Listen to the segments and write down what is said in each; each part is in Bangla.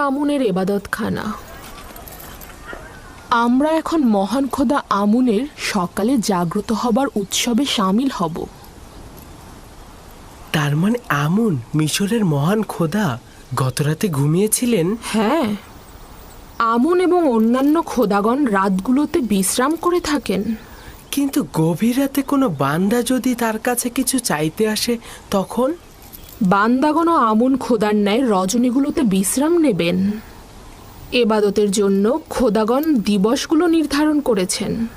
আমুনের এবাদতখানা। আমরা এখন মহান খোদা আমুনের সকালে জাগ্রত হবার উৎসবে সামিল হব। তার মানে আমুন মিশরের মহান খোদা গতরাতে ঘুমিয়েছিলেন? হ্যাঁ, আমুন এবং অন্যান্য খোদাগণ রাতগুলোতে বিশ্রাম করে থাকেন। কিন্তু গভীর রাতে কোনো বান্দা যদি তার কাছে কিছু চাইতে আসে তখন? বান্দাগণ ও আমুন খোদার ন্যায় রজনীগুলোতে বিশ্রাম নেবেন। এবাদতের জন্য খোদাগণ দিবসগুলো নির্ধারণ করেছেন।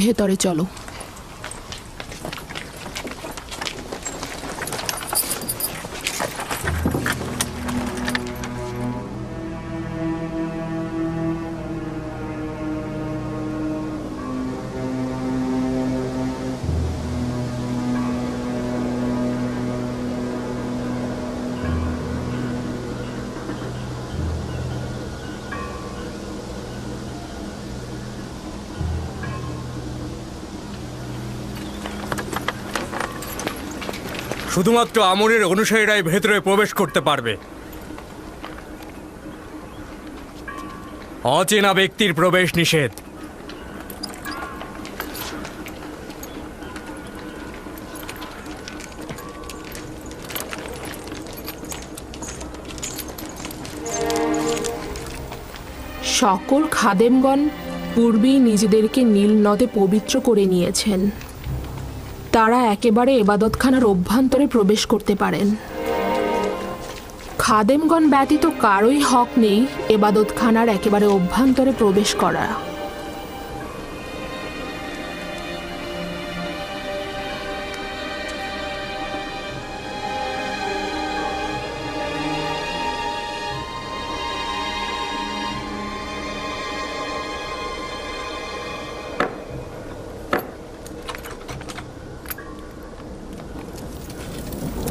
ভেতরে চলো। শুধুমাত্র আমুনের অনুসারীরাই ভেতরে প্রবেশ করতে পারবে। অচেনা ব্যক্তির প্রবেশ নিষেধ। সকল খাদেমগণ পূর্বেই নিজেদেরকে নীল নদে পবিত্র করে নিয়েছেন। তারা একেবারে এবাদতখানার অভ্যন্তরে প্রবেশ করতে পারেন। খাদেমগণ ব্যতীত কারোই হক নেই এবাদতখানার একেবারে অভ্যন্তরে প্রবেশ করা।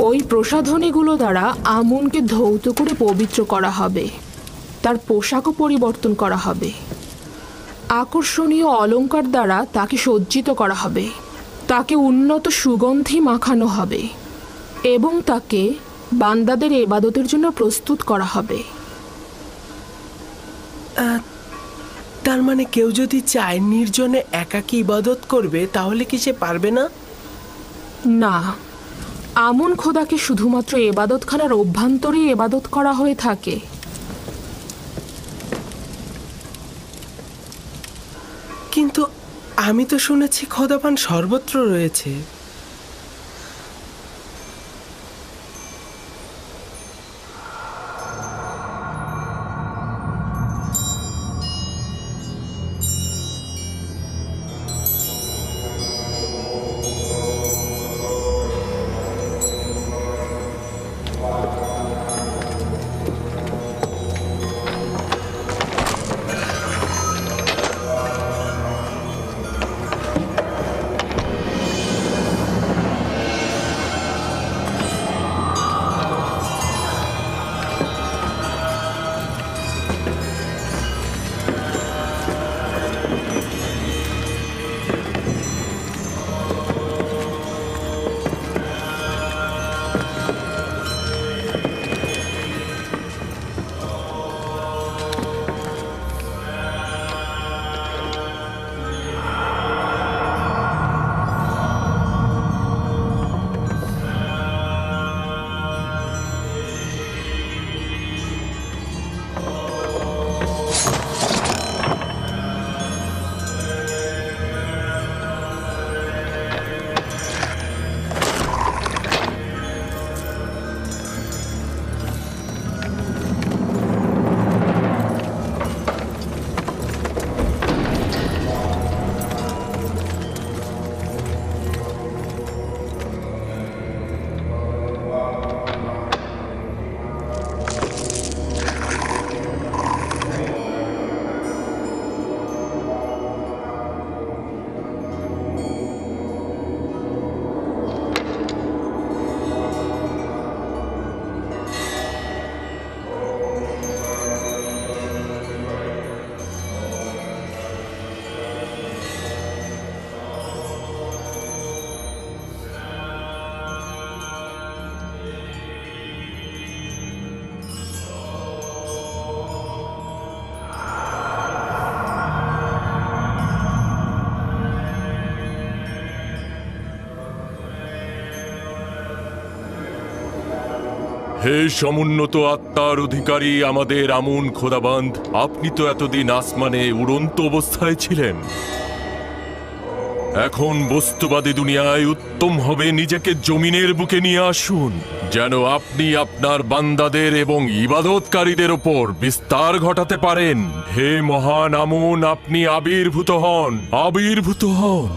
ওই প্রসাধনীগুলো দ্বারা আমুনকে ধৌত করে পবিত্র করা হবে। তার পোশাকও পরিবর্তন করা হবে। আকর্ষণীয় অলংকার দ্বারা তাকে সজ্জিত করা হবে। তাকে উন্নত সুগন্ধি মাখানো হবে এবং তাকে বান্দাদের ইবাদতের জন্য প্রস্তুত করা হবে। তার মানে কেউ যদি চায় নির্জনে একাকী ইবাদত করবে তাহলে কি সে পারবে না? না, আমুন খোদাকে শুধুমাত্র এবাদতখানার অভ্যন্তরেই এবাদত করা হয়ে থাকে। কিন্তু আমি তো শুনেছি খোদাবান সর্বত্র রয়েছে। হে সমুন্নত আত্মার অধিকারী আমাদের আমুন খোদাবন্ধ, আপনি তো এতদিন আসমানে উড়ন্ত অবস্থায় ছিলেন। এখন বস্তুবাদী দুনিয়ায় উত্তম হবে নিজেকে জমিনের বুকে নিয়ে আসুন, যেন আপনি আপনার বান্দাদের এবং ইবাদতকারীদের ওপর বিস্তার ঘটাতে পারেন। হে মহান আমুন, আপনি আবির্ভূত হন, আবির্ভূত হন।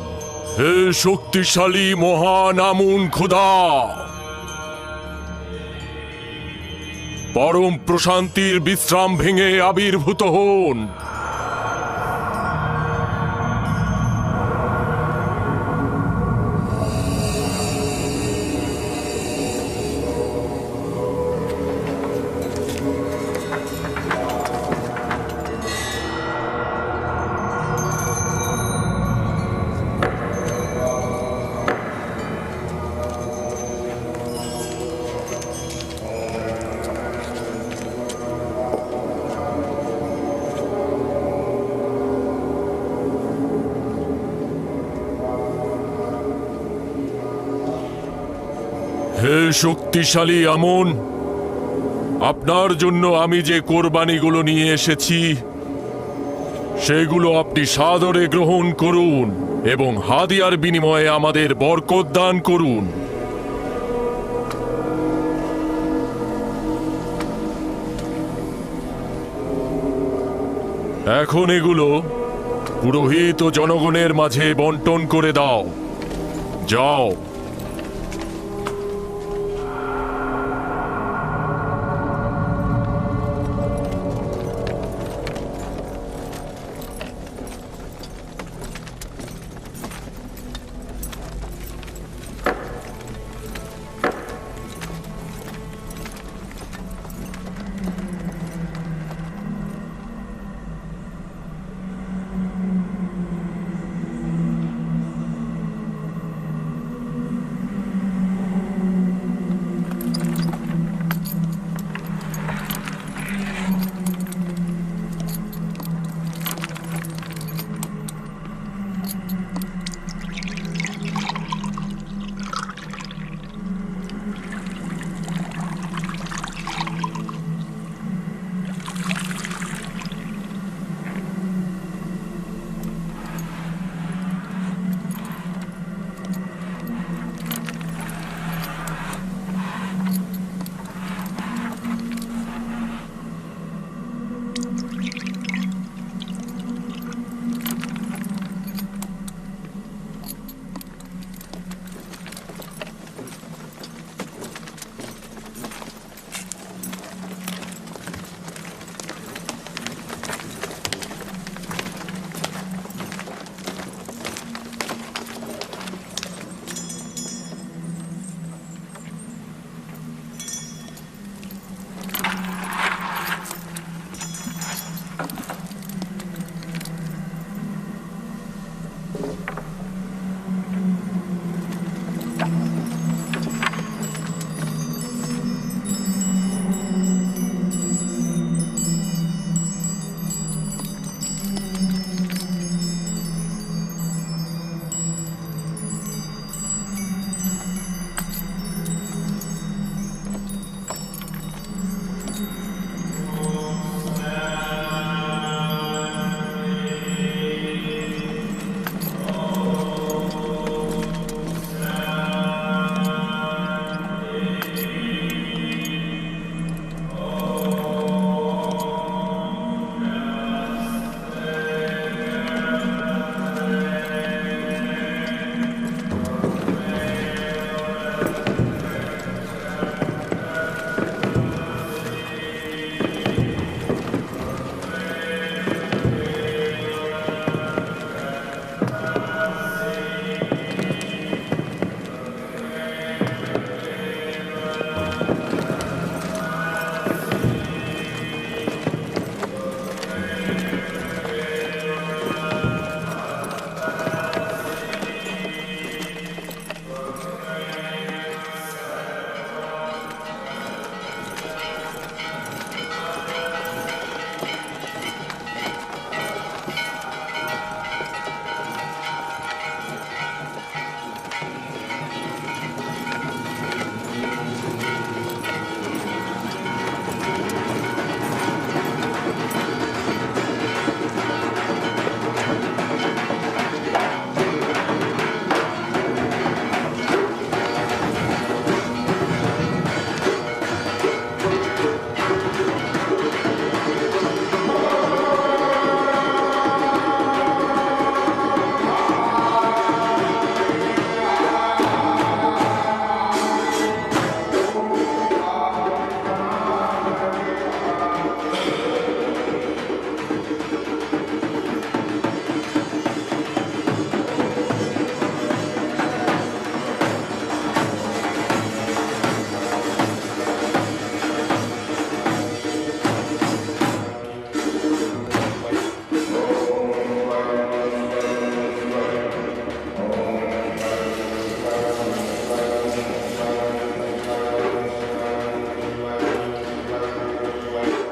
হে শক্তিশালী মহান আমুন খোদা, পরম প্রশান্তির বিশ্রাম ভেঙে আবির্ভূত হন। হে শক্তিশালী আমুন, আপনার জন্য আমি যে কোরবানিগুলো নিয়ে এসেছি সেগুলো আপনি সাদরে গ্রহণ করুন এবং হাদিয়ার বিনিময়ে আমাদের বরকত দান করুন। এখন এগুলো পুরোহিত ও জনগণের মাঝে বন্টন করে দাও। যাও।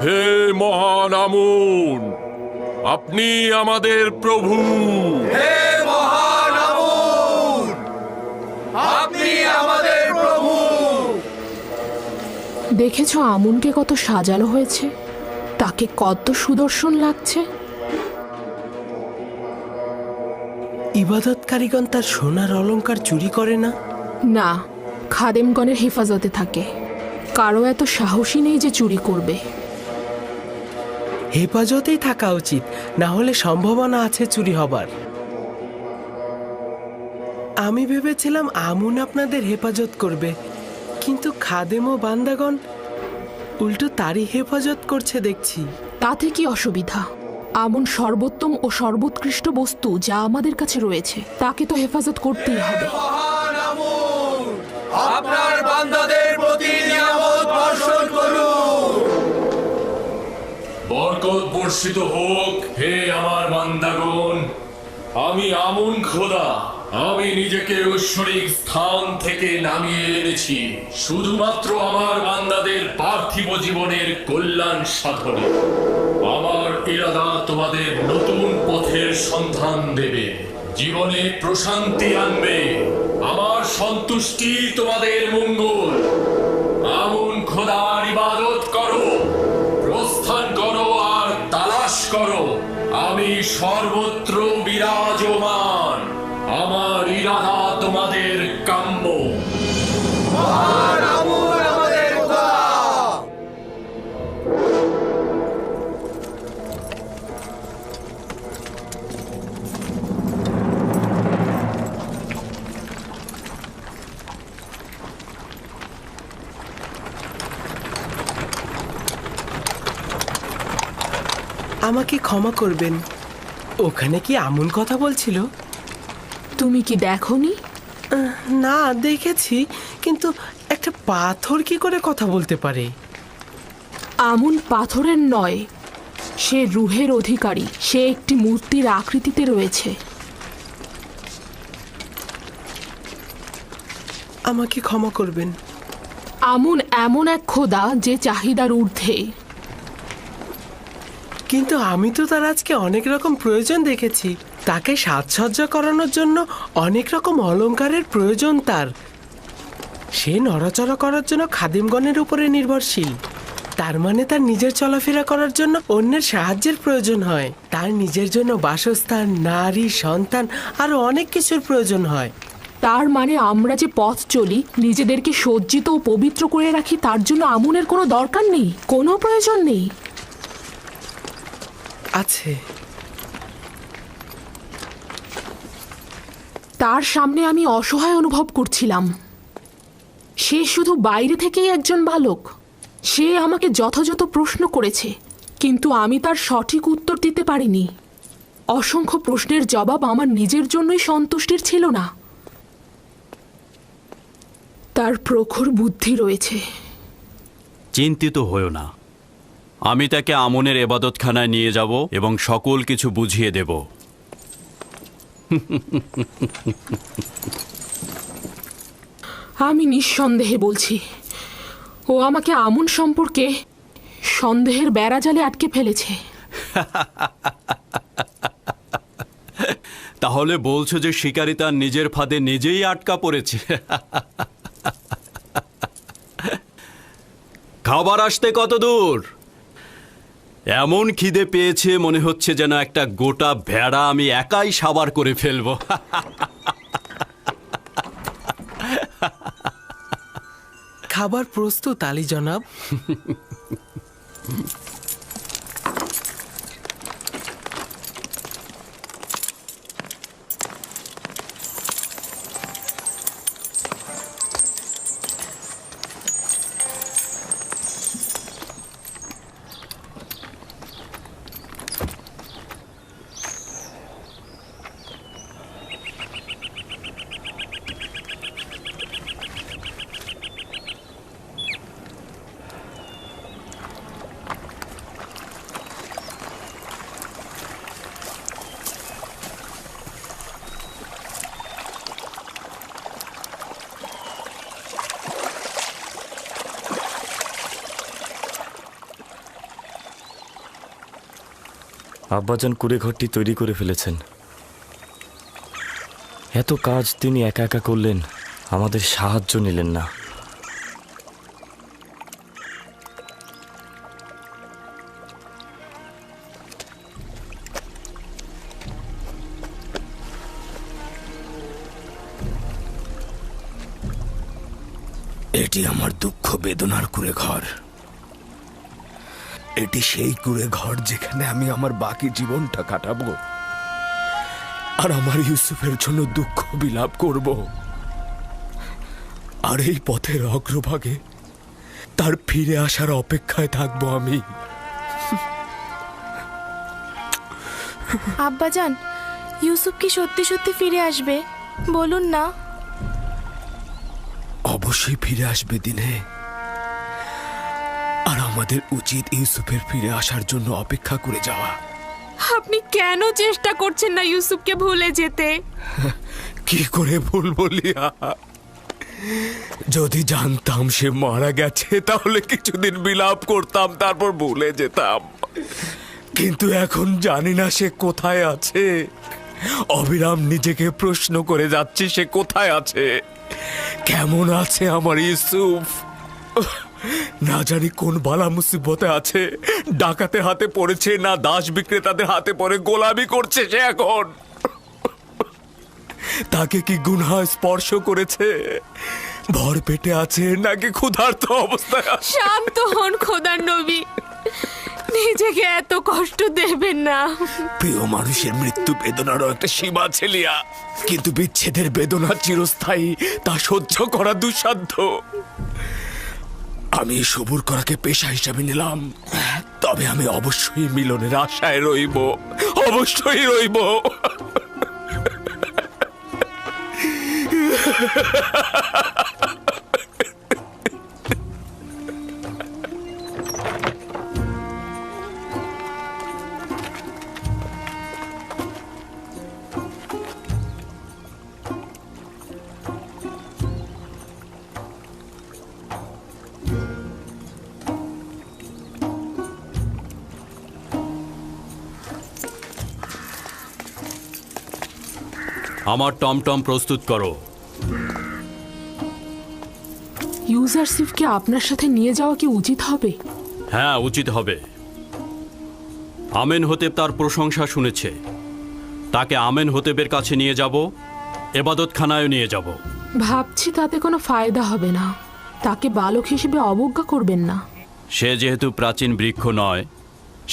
হে মহান আমুন, আপনি আমাদের প্রভু। দেখেছো আমুনকে কত সাজানো হয়েছে, তাকে কত সুদর্শন লাগছে। ইবাদতকারীগণ তার সোনার অলংকার চুরি করে না? না, খাদেমগণের হেফাজতে থাকে। কারো এত সাহসী নেই যে চুরি করবে। হেফাজতেই থাকা উচিত, না হলে সম্ভাবনা আছে চুরি হবার। আমি ভেবেছিলাম আমুন আপনাদের হেফাজত করবে, কিন্তু খাদেম ও বান্দাগণ উল্টো তারই হেফাজত করছে দেখছি। তাতে কি অসুবিধা? আমুন সর্বোত্তম ও সর্বোৎকৃষ্ট বস্তু যা আমাদের কাছে রয়েছে, তাকে তো হেফাজত করতেই হবে। আপনার বান্দাদের প্রতি নিয়ামত বর্ষণ করুন। বরকত বর্ষিত হোক হে আমার বান্দাগণ। আমি আমুন খোদা, আমি নিজেকে ঐশ্বরিক স্থান থেকে নামিয়ে এনেছি শুধুমাত্র আমার বান্দাদের পার্থিব জীবনের কল্যাণ সাধনে। আমার ইরাদা তোমাদের নতুন পথের সন্ধান দেবে, জীবনে প্রশান্তি আনবে। আমার সন্তুষ্টি তোমাদের মঙ্গল। আমুন খোদার ইবাদত করো, প্রস্থান করো আর তালাশ করো। আমি সর্বত্র বিরাজমান, আমার ইরাদা তোমাদের কাম্য। আমাকে ক্ষমা করবেন, ওখানে কি আমুন কথা বলছিল? তুমি কি দেখোনি? না, দেখেছি, কিন্তু একটা পাথর কি করে কথা বলতে পারে? আমুন পাথরের নয়, সে রুহের অধিকারী। সে একটি মূর্তির আকৃতিতে রয়েছে। আমাকে ক্ষমা করবেন। আমুন এমন এক খোদা যে চাহিদার ঊর্ধ্বে। কিন্তু আমি তো তার আজকে অনেক রকম প্রয়োজন দেখেছি। তাকে সাজসজ্জা করানোর জন্য অনেক রকম অলংকারের প্রয়োজন তার। সে নড়াচড়া করার জন্য খাদিমগণের উপরে নির্ভরশীল। তার মানে তার নিজের চলাফেরা করার জন্য অন্যের সাহায্যের প্রয়োজন হয়। তার নিজের জন্য বাসস্থান, নারী, সন্তান আরো অনেক কিছুর প্রয়োজন হয়। তার মানে আমরা যে পথ চলি, নিজেদেরকে সজ্জিত ও পবিত্র করে রাখি, তার জন্য আমুনের কোনো দরকার নেই, কোনো প্রয়োজন নেই। আছে। তার সামনে আমি অসহায় অনুভব করছিলাম। সে শুধু বাইরে থেকেই একজন বালক। সে আমাকে যথাযথ প্রশ্ন করেছে, কিন্তু আমি তার সঠিক উত্তর দিতে পারিনি। অসংখ্য প্রশ্নের জবাব আমার নিজের জন্যই সন্তুষ্টির ছিল না। তার প্রখর বুদ্ধি রয়েছে। চিন্তিত হও না, আমি তাকে আমনের এবাদতখানায় নিয়ে যাব এবং সকল কিছু বুঝিয়ে দেব। আমি নিঃসন্দেহে বলছি, ও আমাকে আমন সম্পর্কে সন্দেহের বেড়াজালে আটকে ফেলেছে। তাহলে বলছো যে শিকারী তার নিজের ফাঁদে নিজেই আটকা পড়েছে? খাবার আসতে কত দূর? এমন খিদে পেয়েছে মনে হচ্ছে যেন একটা গোটা ভেড়া আমি একাই সাবার করে ফেলবো। খাবার প্রস্তুত আলী জনাব। আব্বাজান কুড়ে ঘরটি তৈরি করে ফেলেছেন। এত কাজ তিনি একা একা করলেন, আমাদের সাহায্য নিলেন না। এটি আমার দুঃখ বেদনার কুড়ে ঘর। এটি সেই কুড়ে ঘর যেখানে আমি আমার বাকি জীবনটা কাটাবো আর আমার ইউসুফের জন্য দুঃখ বিলাপ করব। আর এই পথের অগ্রভাগে তার ফিরে আসার অপেক্ষায় থাকবো আমি। আব্বাজান, ইউসুফ কি সত্যি সত্যি ফিরে আসবে? বলুন না। অবশ্যই ফিরে আসবে দিনে, আর আমাদের উচিত ইউসুফের ফিরে আসার জন্য অপেক্ষা করে যাওয়া। আপনি কেন চেষ্টা করছেন না ইউসুফকে ভুলে যেতে? কি করে ভুলবো লিয়া? যদি জানতাম সে মারা গেছে তাহলে কিছুদিন বিলাপ করতাম, তারপর ভুলে যেতাম। কিন্তু এখন জানি না সে কোথায় আছে। অবিরাম নিজেকে প্রশ্ন করে যাচ্ছি সে কোথায় আছে, কেমন আছে আমার ইউসুফ। না জানি কোন বালা মুসিবতে আছে, ডাকাতের হাতে পড়েছে না দাস বিক্রেতাদের হাতে পড়ে গোলামি করছে সে এখন। তাকে কি গুনাহ স্পর্শ করেছে, ভর পেটে আছে নাকি ক্ষুধার্ত অবস্থায় আছে? শান্ত হন খোদার নবী, নিজেকে এত কষ্ট দেবেন না। প্রিয় মানুষের মৃত্যু বেদনারও একটা সীমা আছে লিয়া, কিন্তু বিচ্ছেদের বেদনা চিরস্থায়ী, তা সহ্য করা দুঃসাধ্য। আমি সবুর করাকে পেশা হিসাবে নিলাম, তবে আমি অবশ্যই মিলনের আশায় রইব, অবশ্যই রইব। আমার টমটম প্রস্তুত করো। ইউজারশিপকে আপনার সাথে নিয়ে যাওয়া কি উচিত হবে? হ্যাঁ, উচিত হবে। আমেন হতেব তার প্রশংসা শুনেছে, তাকে আমেন হতেবের কাছে নিয়ে যাব, এবাদতখানায় নিয়ে যাব। ভাবছি তাতে কোনো ফায়দা হবে না। তাকে বালক হিসেবে অবজ্ঞা করবেন না। সে যেহেতু প্রাচীন বৃক্ষ নয়,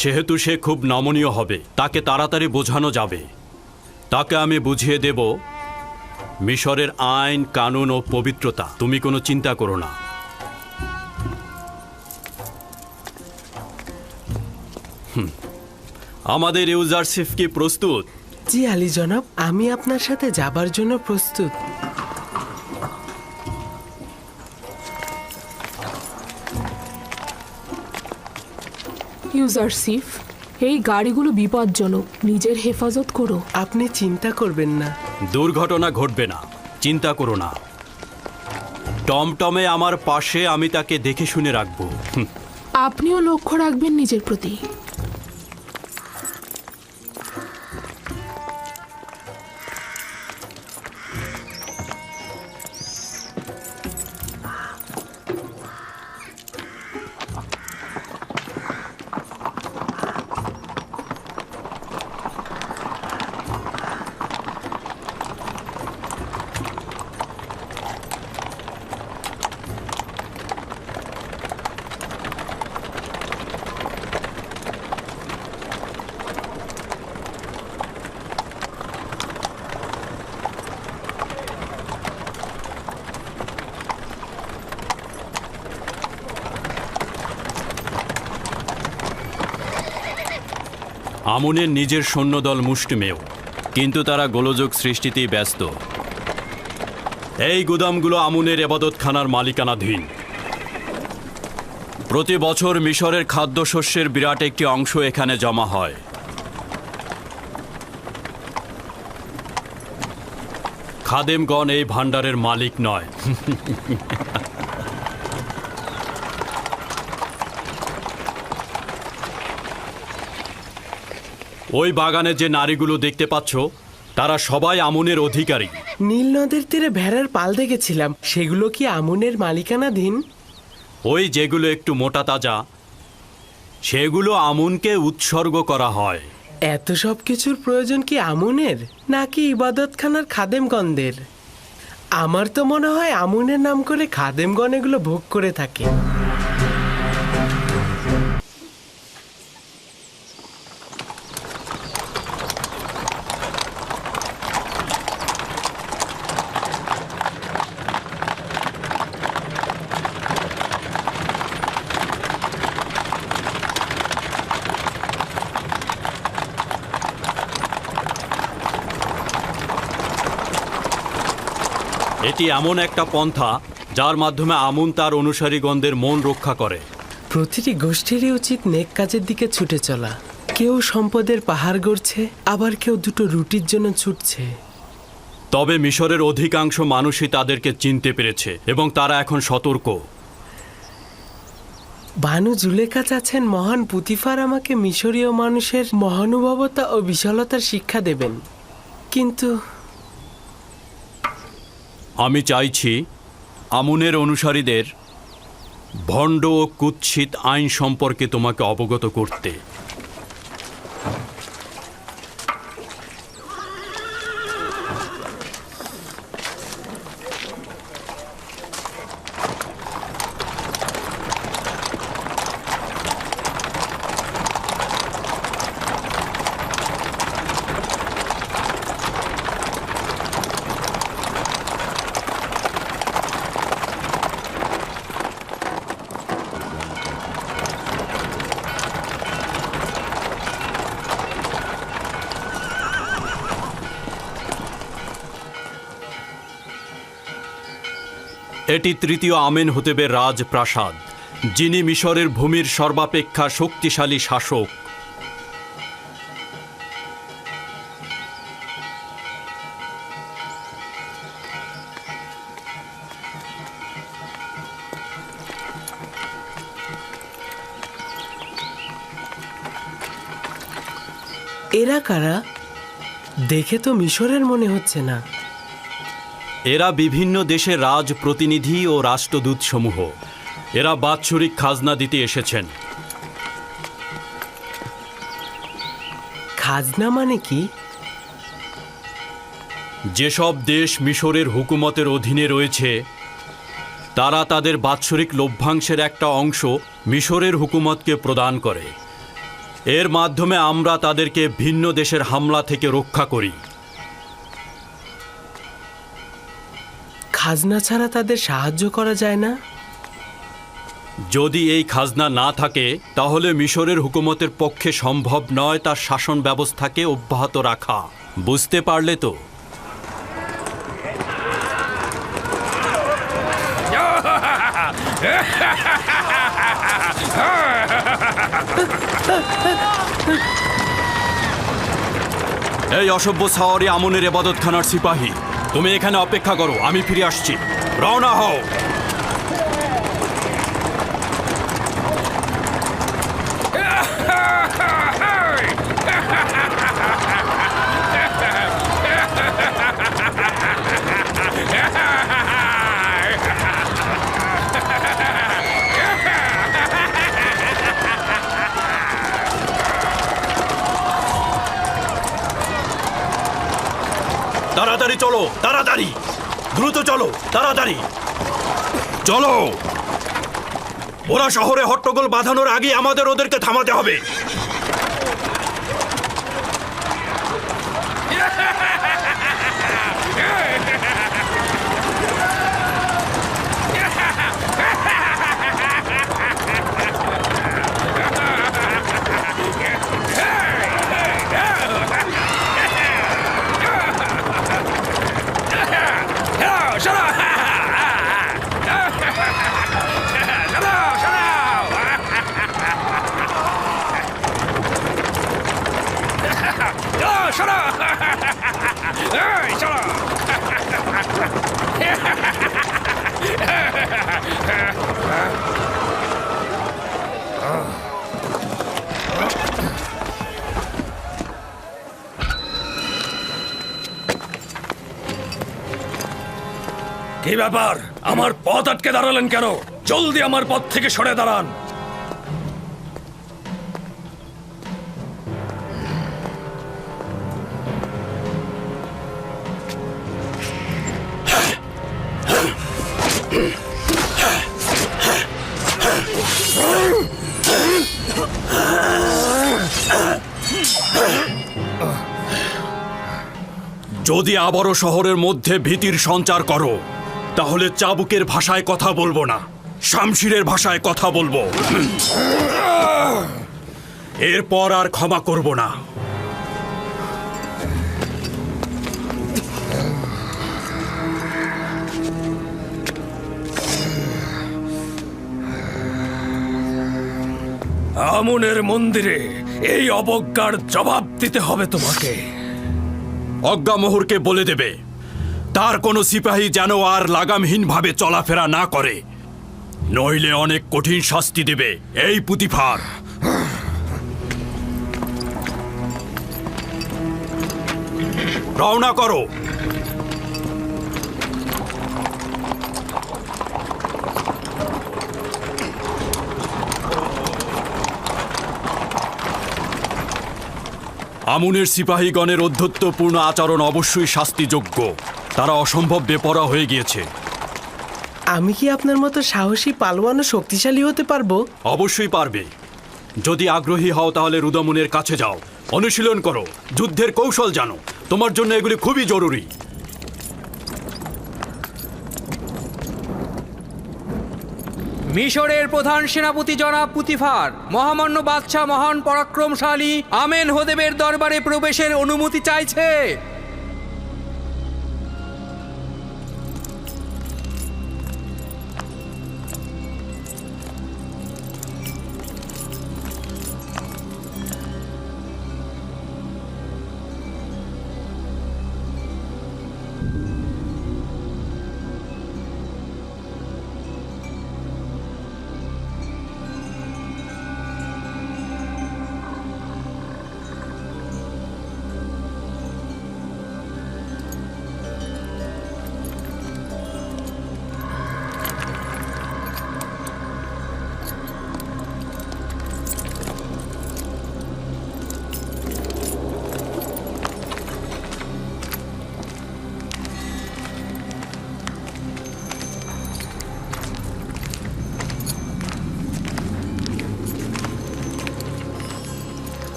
সেহেতু সে খুব নমনীয় হবে, তাকে তাড়াতাড়ি বোঝানো যাবে। তাকে আমি বুঝিয়ে দেব মিশরের আইন কানুন ও পবিত্রতা। তুমি কোনো চিন্তা করো না। আমাদের ইউজারশিপ কি প্রস্তুত? জি আলী জনাব, আমি আপনার সাথে যাবার জন্য প্রস্তুত। ইউজারশিপ, এই গাড়িগুলো বিপজ্জনক, নিজের হেফাজত করো। আপনি চিন্তা করবেন না। দুর্ঘটনা ঘটবে না, চিন্তা করো না। টমটমে আমার পাশে, আমি তাকে দেখে শুনে রাখবো। আপনিও লক্ষ্য রাখবেন নিজের প্রতি। আমনের নিজের সৈন্যদল মুষ্টিমেয়, কিন্তু তারা গোলযোগ সৃষ্টিতেই ব্যস্ত। এই গুদামগুলো আমনের এবাদতখানার মালিকানাধীন। প্রতি বছর মিশরের খাদ্যশস্যের বিরাট একটি অংশ এখানে জমা হয়। খাদেমগণ এই ভাণ্ডারের মালিক নয়। ওই বাগানে যে নারীগুলো দেখতে পাচ্ছ তারা সবাই আমুনের অধিকারী। নীল নদের তীরে ভেড়ার পাল দেখেছিলাম, সেগুলো কি আমুনের মালিকানাধীন? ওই যেগুলো একটু মোটা তাজা সেগুলো আমুনকে উৎসর্গ করা হয়। এত সব কিছুর প্রয়োজন কি আমুনের নাকি ইবাদতখানার খাদেমগণদের? আমার তো মনে হয় আমুনের নাম করে খাদেমগণ এগুলো ভোগ করে থাকে। এটি এমন একটা পন্থা যার মাধ্যমে আমুন তার অনুসারীগণদের মন রক্ষা করে। প্রতিটি গোষ্ঠীরই উচিত নেক কাজের দিকে ছুটে চলা। কেউ সম্পদের পাহাড় গড়ছে, আবার কেউ দুটো রুটির জন্য ছুটছে। তবে মিশরের অধিকাংশ মানুষই তাদেরকে চিনতে পেরেছে এবং তারা এখন সতর্ক। বানু জুলেখা চাচ্ছেন মহান পুতিফার আমাকে মিশরীয় মানুষের মহানুভবতা ও বিশালতার শিক্ষা দেবেন, কিন্তু আমি চাইছি আমুনের অনুসারীদের ভণ্ড ও কুৎসিত আইন সম্পর্কে তোমাকে অবগত করতে। এটি তৃতীয় আমেনহোতেবের রাজপ্রাসাদ, যিনি মিশরের ভূমির সর্বাপেক্ষা শক্তিশালী শাসক। এরা কারা? দেখে তো মিশরের মনে হচ্ছে না। এরা বিভিন্ন দেশের রাজ প্রতিনিধি ও রাষ্ট্রদূত সমূহ। এরা বাৎসরিক খাজনা দিতে এসেছেন। খাজনা মানে কি? যেসব দেশ মিশরের হুকুমতের অধীনে রয়েছে তারা তাদের বাৎসরিক লভ্যাংশের একটা অংশ মিশরের হুকুমতকে প্রদান করে। এর মাধ্যমে আমরা তাদেরকে ভিন্ন দেশের হামলা থেকে রক্ষা করি। খাজনা ছাড়া তাদের সাহায্য করা যায় না? যদি এই খাজনা না থাকে তাহলে মিশরের হুকুমতের পক্ষে সম্ভব নয় তার শাসন ব্যবস্থাকে অব্যাহত রাখা। বুঝতে পারলে তো? এই অসভ্য সাওয়ারি আমনের ইবাদতখানার সিপাহী, তুমি এখানে অপেক্ষা করো, আমি ফিরে আসছি। রওনা হও। তাড়াতাড়ি চলো, তাড়াতাড়ি, দ্রুত চলো, তাড়াতাড়ি চলো। ওরা শহরে হট্টগোল বাঁধানোর আগে আমাদের ওদেরকে থামাতে হবে। কি ব্যাপার? আমার পথ আটকে দাঁড়ালেন কেন? জলদি আমার পথ থেকে সরে দাঁড়ান। যদি আবারও শহরের মধ্যে ভীতির সঞ্চার করো তাহলে চাবুকের ভাষায় কথা বলবো না, শামশিরের ভাষায় কথা বলবো। এরপর আর ক্ষমা করব না। আমুনের মন্দিরে এই অবজ্ঞার জবাব দিতে হবে তোমাকে। অজ্ঞামোহরকে বলে দেবে তার কোনো সিপাহী যেন আর লাগামহীনভাবে চলাফেরা না করে, নইলে অনেক কঠিন শাস্তি দেবে এই পুতিফার। রওনা করো। আমুনের সিপাহীগণের অধ্যত্বপূর্ণ আচরণ অবশ্যই শাস্তিযোগ্য। তারা অসম্ভব বেপরোয়া হয়ে গিয়েছে। আমি কি আপনার মতো সাহসী পালোয়ান ও শক্তিশালী হতে পারবো? অবশ্যই পারবে। যদি আগ্রহী হও তাহলে রুদমুনের কাছে যাও, অনুশীলন করো, যুদ্ধের কৌশল জানো। তোমার জন্য এগুলি খুবই জরুরি। মিশরের প্রধান সেনাপতি জনাব পুতিফার মহামান্য বাদশাহ মহান পরাক্রমশালী আমেন হোদেবের দরবারে প্রবেশের অনুমতি চাইছে।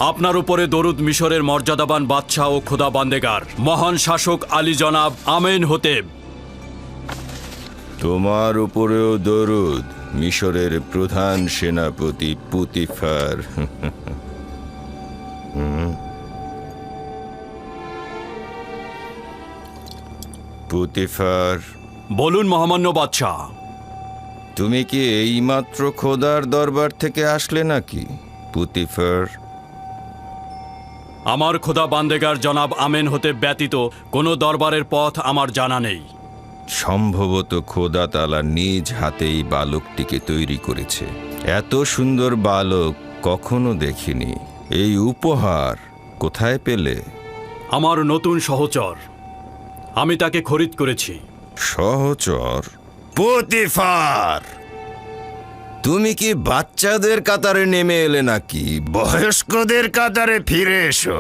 আপনার উপরে দরুদ মিশরের মর্যাদাবান বাদশাহ ও খোদা বান্দেগার মহান শাসক আলী জনাব আমেন হোতেব। তোমার উপরেও দরুদ মিশরের প্রধান সেনাপতি পুতিফার। পুতিফার, বলুন মহামান্য বাদশাহ। তুমি কি এইমাত্র খোদার দরবার থেকে আসলে নাকি পুতিফার? আমার খোদা বান্দেগার জনাব আমেন হতে ব্যতীত কোনো দরবারের পথ আমার জানা নেই। সম্ভবত খোদা তাআলা নিজ হাতেই বালকটিকে তৈরি করেছে। এত সুন্দর বালক কখনো দেখিনি। এই উপহার কোথায় পেলে? আমার নতুন সহচর, আমি তাকে খরিদ করেছি। সহচর? পুতিফার, তুমি কি বাচ্চাদের কাতারে নেমে এলে নাকি বয়স্কদের কাতারে ফিরে এসো?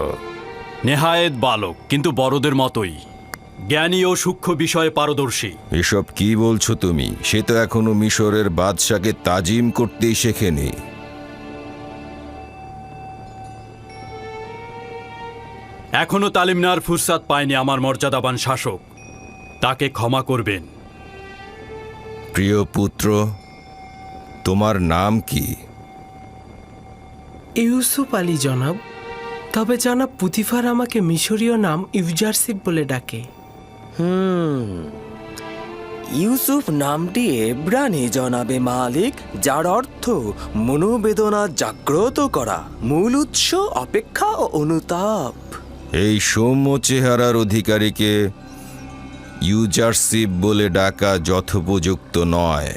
নেহায়েত বালক, কিন্তু বড়দের মতোই জ্ঞানী ও সূক্ষ্ম বিষয়ে পারদর্শী। এসব কি বলছো তুমি? সে তো এখনো মিশরের বাদশাকে তাজিম করতেই শেখেনি। এখনো তালিম নেওয়ার ফুরসাত পায়নি আমার মর্যাদাবান শাসক, তাকে ক্ষমা করবেন। প্রিয় পুত্র, তোমার নাম কি? ইউসুফ আলী জনাব। তবে জনাব পুতিফার আমাকে মিশরীয় নাম ইউজারসিফ বলে ডাকে। ইউসুফ নামটি এব্রানি জনাবে মালিক, যার অর্থ মনোবেদনা জাগ্রত করা, মূল উৎস অপেক্ষা ও অনুতাপ। এই সৌম্য চেহারার অধিকারীকে ইউজারশিপ বলে ডাকা যথোপযুক্ত নয়।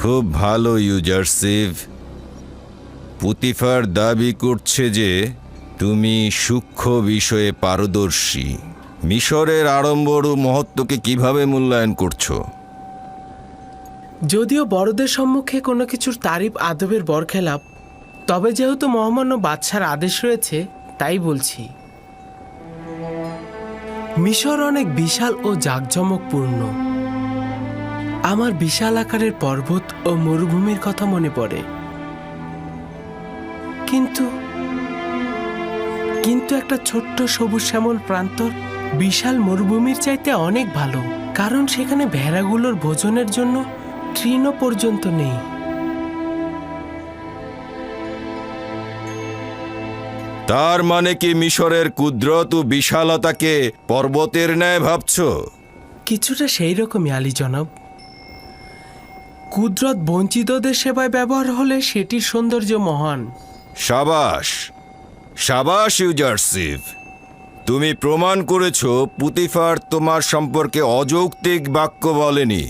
খুব ভালো ইউজারশিপ। পুতিফার দাবি করছে যে তুমি সূক্ষ্ম বিষয়ে পারদর্শী। মিশরের আড়ম্বর ও মহত্বকে কিভাবে মূল্যায়ন করছো? যদিও বড়দের সম্মুখে কোনো কিছুর তারিফ আদবের বরখেলাপ, তবে যেহেতু মহামান্য বাদশার আদেশ রয়েছে তাই বলছি। মিশর অনেক বিশাল ও জাঁকজমকপূর্ণ। আমার বিশাল আকারের পর্বত ও মরুভূমির কথা মনে পড়ে, কিন্তু একটা ছোট্ট সবুজ শ্যামল প্রান্তর বিশাল মরুভূমির চাইতে অনেক ভালো, কারণ সেখানে ভেড়াগুলোর ভোজনের জন্য তৃণ পর্যন্ত নেই। তার মানে কি মিশরের কুদরত ও বিশালতাকে পর্বতের ন্যায় ভাবছো? কিছুটা সেই রকমই আলী জনাব। কুদরত বঞ্চিতদের সেবায় ব্যবহার হলে সেটির সৌন্দর্য মহান। সাবাস, সাবাস ইউজারশিপ। তুমি প্রমাণ করেছো পুতিফার তোমার সম্পর্কে অযৌক্তিক বাক্য বলেনি।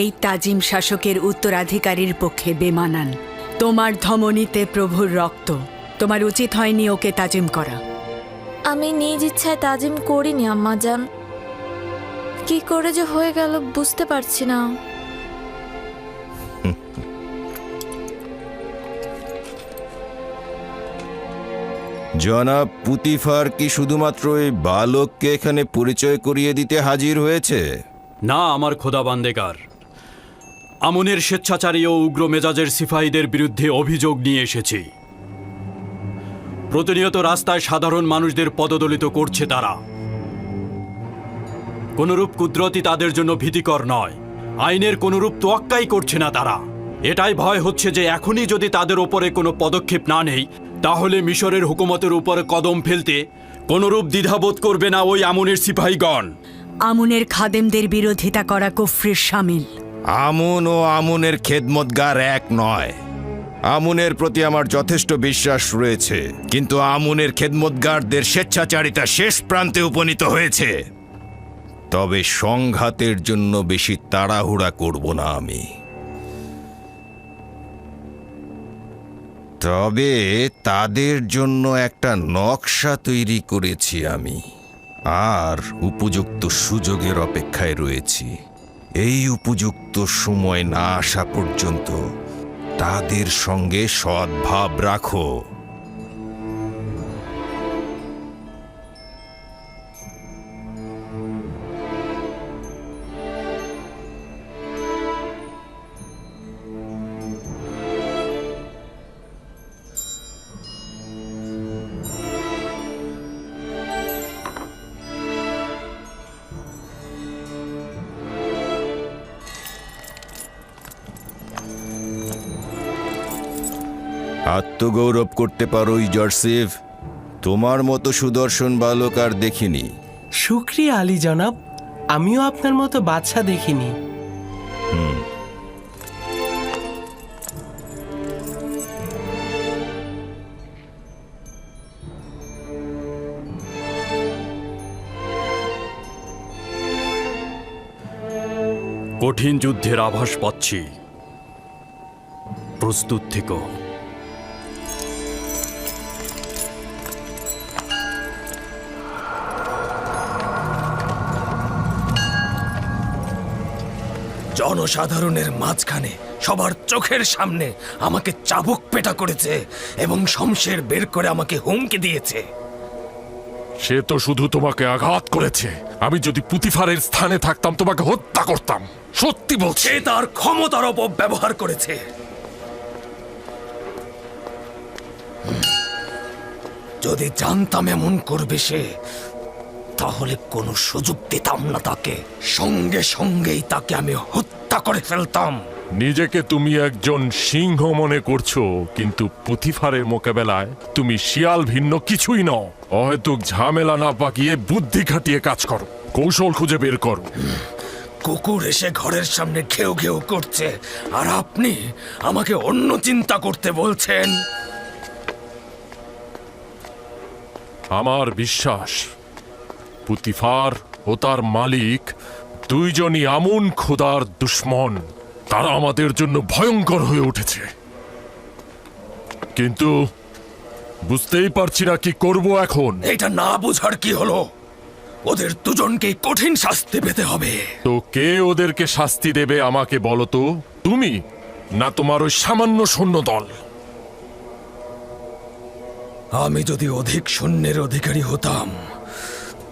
এই তাজিম শাসকের উত্তরাধিকারীর পক্ষে বেমানান। তোমার ধমনীতে প্রভুর রক্ত, তোমার উচিত হয়নি ওকে তাজিম করা। আমি নিজ ইচ্ছায় তাজিম করিনি আম্মাজান, কি করে যে হয়ে গেল বুঝতে পারছি না। জনাব পুতিফার কি শুধুমাত্র এই বালককে এখানে পরিচয় করিয়ে দিতে হাজির হয়েছে? না আমার খোদাবান্দেগার, আমনের স্বেচ্ছাচারী ও উগ্র মেজাজের সিপাহীদের বিরুদ্ধে অভিযোগ নিয়ে এসেছি। প্রতিনিয়ত রাস্তায় সাধারণ মানুষদের পদদলিত করছে তারা। কোনরূপ কুদরতই তাদের জন্য ভীতিকর নয়, আইনের কোনরূপ তোয়াক্কাই করছে না তারা। এটাই ভয় হচ্ছে যে এখনই যদি তাদের ওপরে কোনো পদক্ষেপ না নেই, তাহলে মিশরের হুকুমতের উপরে কদম ফেলতে কোনরূপ দ্বিধাবোধ করবে না ওই আমনের সিপাহীগণ। আমনের খাদেমদের বিরোধিতা করা কুফরির শামিল। আমন ও আমনের খেদমতগার এক নয়। আমনের প্রতি আমার যথেষ্ট বিশ্বাস রয়েছে, কিন্তু আমনের খেদমতগারদের স্বেচ্ছাচারিতা শেষ প্রান্তে উপনীত হয়েছে। তবে সংঘাতের জন্য বেশি তাড়াহুড়া করব না আমি। তবে তাদের জন্য একটা নকশা তৈরি করেছি আমি, আর উপযুক্ত সুযোগের অপেক্ষায় রয়েছি। এই উপযুক্ত সময় না আসা পর্যন্ত তাদের সঙ্গে সদ্ভাব রাখো। আত্মগৌরব করতে পারো ইউজারশিপ, তোমার মতো সুদর্শন বালক আর দেখিনি। শুক্রিয়া আলী জনাব, আমিও আপনার মতো বাদশা দেখিনি। কঠিন যুদ্ধের আভাস পাচ্ছি, প্রস্তুত থেকো। জনসাধারণের মাঝখানে সবার চোখের সামনে আমাকে চাবুক পেটা করেছে এবং শমশের বের করে আমাকে হুমকি দিয়েছে। সে তো শুধু তোমাকে আঘাত করেছে। আমি যদি পুতিফারের স্থানে থাকতাম তোমাকে হত্যা করতাম। সত্যি বলছি। সে তার ক্ষমতার অপব্যবহার করেছে। যদি জানতাম এমন করবে সে, তাহলে কোনো সুযোগ দিতাম না তাকে। সঙ্গে সঙ্গেই তাকে আমি হত্যা করে ফেলতাম। নিজেকে তুমি একজন সিংহ মনে করছো, কিন্তু পুতিফারের মোকাবেলায় তুমি শিয়াল ভিন্ন কিছুই নও। অহেতুক ঝামেলা না পাকিয়ে বুদ্ধি খাটিয়ে কাজ করো, কৌশল খুঁজে বের করো। কুকুর এসে ঘরের সামনে ঘেউ ঘেউ করছে, আর আপনি আমাকে অন্য চিন্তা করতে বলছেন। আমার বিশ্বাস পুতিফার ও তার মালিক দুইজনই আমুন খোদার দুশ্মন। তারা আমাদের জন্য ভয়ঙ্কর হয়ে উঠেছে, কিন্তু বুঝতেই পারছি না কি করব এখন। এটা না বোঝার কি হলো? ওদের দুজনকে কঠিন শাস্তি পেতে হবে। তো কে ওদেরকে শাস্তি দেবে আমাকে বলো তো, তুমি না তোমার ওই সামান্য সৈন্য দল? আমি যদি অধিক সৈন্যের অধিকারী হতাম,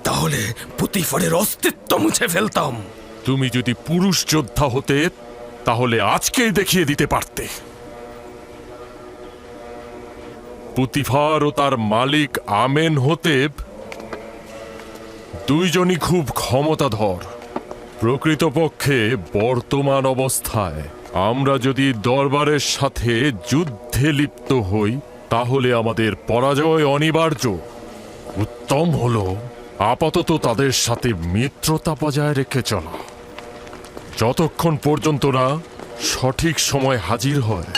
তাহলে পুতিফারের অস্তিত্ব মুছে ফেলতাম। তুমি যদি পুরুষ যোদ্ধা হতে, তাহলে আজকেই দেখিয়ে দিতে পারতে। পুতিফার ও তার মালিক আমেন হোতেব দুইজনই খুব ক্ষমতাধর। প্রকৃতপক্ষে বর্তমান অবস্থায় আমরা যদি দরবারের সাথে যুদ্ধে লিপ্ত হই, তাহলে আমাদের পরাজয় অনিবার্য। উত্তম হলো আপাতত তাদের সাথে মিত্রতা বজায় রেখে চলা, যতক্ষণ পর্যন্ত না সঠিক সময় হাজির হয়।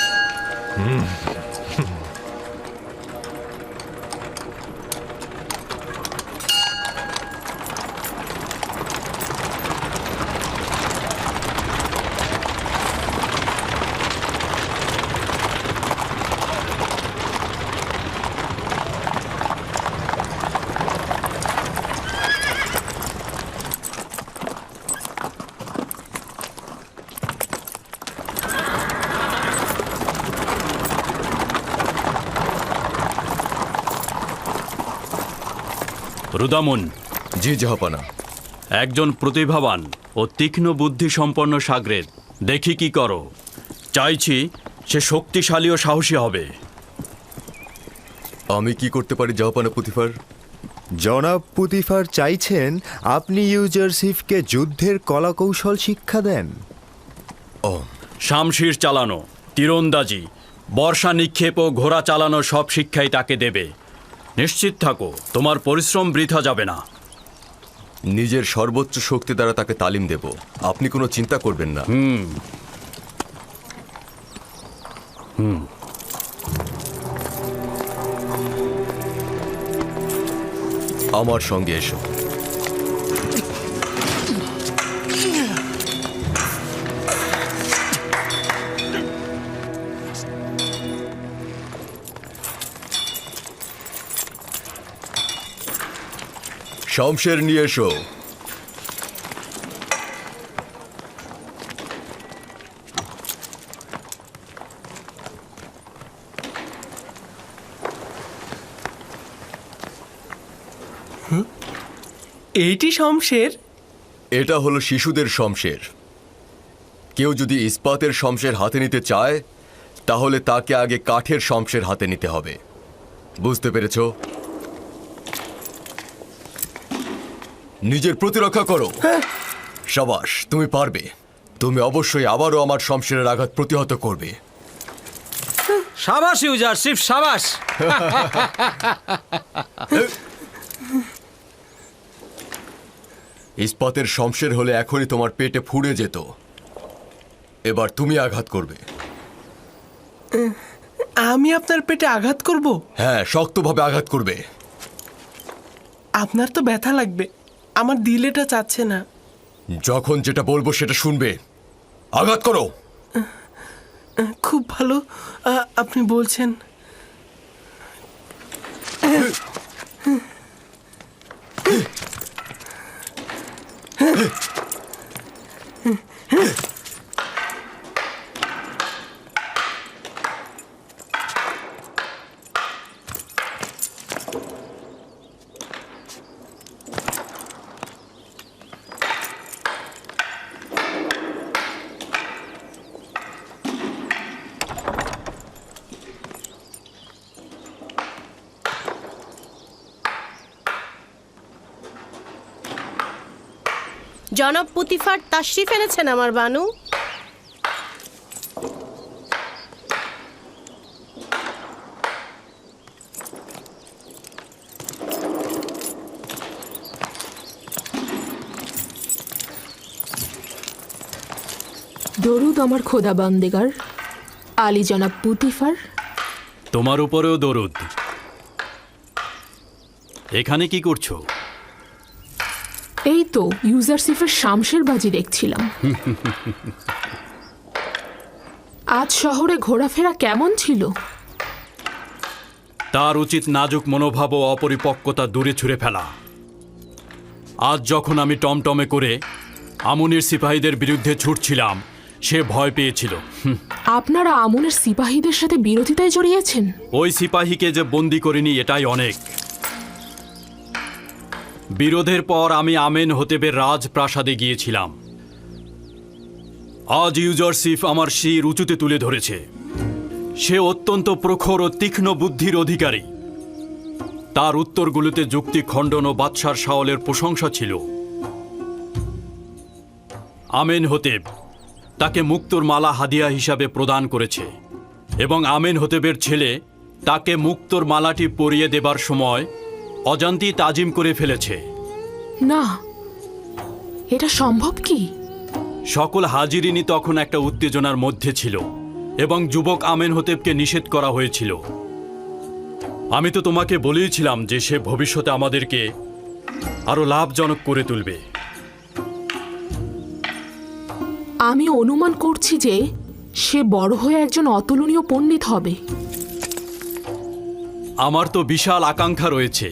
রুদামুন। জি জাহাপানা। একজন প্রতিভাবান ও তীক্ষ্ণ বুদ্ধি সম্পন্ন সাগরেদ দেখি কি করো। চাইছি সে শক্তিশালী ও সাহসী হবে। আমি কি করতে পারি জাহাপানা পুতিফার? জনাব পুতিফার চাইছেন আপনি ইউজারশিপকে যুদ্ধের কলাকৌশল শিক্ষা দেন। শামশির চালানো, তীরন্দাজি, বর্ষা নিক্ষেপ ও ঘোড়া চালানো সব শিক্ষাই তাকে দেবে। নিশ্চিত থাকো, তোমার পরিশ্রম বৃথা যাবে না। নিজের সর্বোচ্চ শক্তি দ্বারা তাকে তালিম দেব, আপনি কোনো চিন্তা করবেন না। আমার সঙ্গে এসো। শমশের নিয়ে এসো। এইটি শমশের? এটা হলো শিশুদের শমশের। কেউ যদি ইস্পাতের শমশের হাতে নিতে চায় তাহলে তাকে আগে কাঠের শমশের হাতে নিতে হবে। বুঝতে পেরেছো? নিজের প্রতিরক্ষা করো। সাবাস, তুমি পারবে। তুমি অবশ্যই আবারও আমার শমশেরের আঘাত প্রতিহত করবে। সাবাস ইউজারশিপ, সাবাস। ইস্পাতের শমশের হলে এখনই তোমার পেটে ফুঁড়ে যেত। এবার তুমি আঘাত করবে। আমি আপনার পেটে আঘাত করব? হ্যাঁ, শক্তভাবে আঘাত করবে। আপনার তো ব্যথা লাগবে, আমার দিল এটা চাচ্ছে না। যখন যেটা বলবো সেটা শুনবে। আঘাত করো। খুব ভালো, আপনি বলছেন। জনাব পুতিফার তাশরিফ এনেছেন আমার বানু। দরুদ আমার খোদা বান্দেগার আলী জনাব পুতিফার। তোমার উপরেও দরুদ। এখানে কি করছো? এই তো ইউজারশিফের শামশের বাজি দেখছিলাম। আজ শহরে ঘোরাফেরা কেমন ছিল? তার উচিত নাজুক মনোভাব ও অপরিপক্কতা দূরে ছুঁড়ে ফেলা। আজ যখন আমি টমটমে করে আমুনের সিপাহীদের বিরুদ্ধে ছুটছিলাম, সে ভয় পেয়েছিল। আপনারা আমুনের সিপাহীদের সাথে বিরোধিতায় জড়িয়েছেন? ওই সিপাহীকে যে বন্দি করিনি এটাই অনেক। বিরোধের পর আমি আমেন হতেবের রাজপ্রাসাদে গিয়েছিলাম। আজ ইউজারশিফ আমার শির উঁচুতে তুলে ধরেছে। সে অত্যন্ত প্রখর ও তীক্ষ্ণ বুদ্ধির অধিকারী। তার উত্তরগুলোতে যুক্তি খণ্ডন ও বাদশার শাওলের প্রশংসা ছিল। আমেন হতেব তাকে মুক্তোর মালা হাদিয়া হিসাবে প্রদান করেছে এবং আমেন হতেবের ছেলে তাকে মুক্তোর মালাটি পরিয়ে দেবার সময় অজান্তি তাজিম করে ফেলেছে। না, এটা সম্ভব কি? সকল হাজিরিনী তখন একটা উত্তেজনার মধ্যে ছিল এবং যুবক আমেন হতেবকে নিষেধ করা হয়েছিল। আমি তো তোমাকে বলেইছিলাম যে সে ভবিষ্যতে আমাদেরকে আরো লাভজনক করে তুলবে। আমি অনুমান করছি যে সে বড় হয়ে একজন অতুলনীয় পণ্ডিত হবে। আমার তো বিশাল আকাঙ্ক্ষা রয়েছে।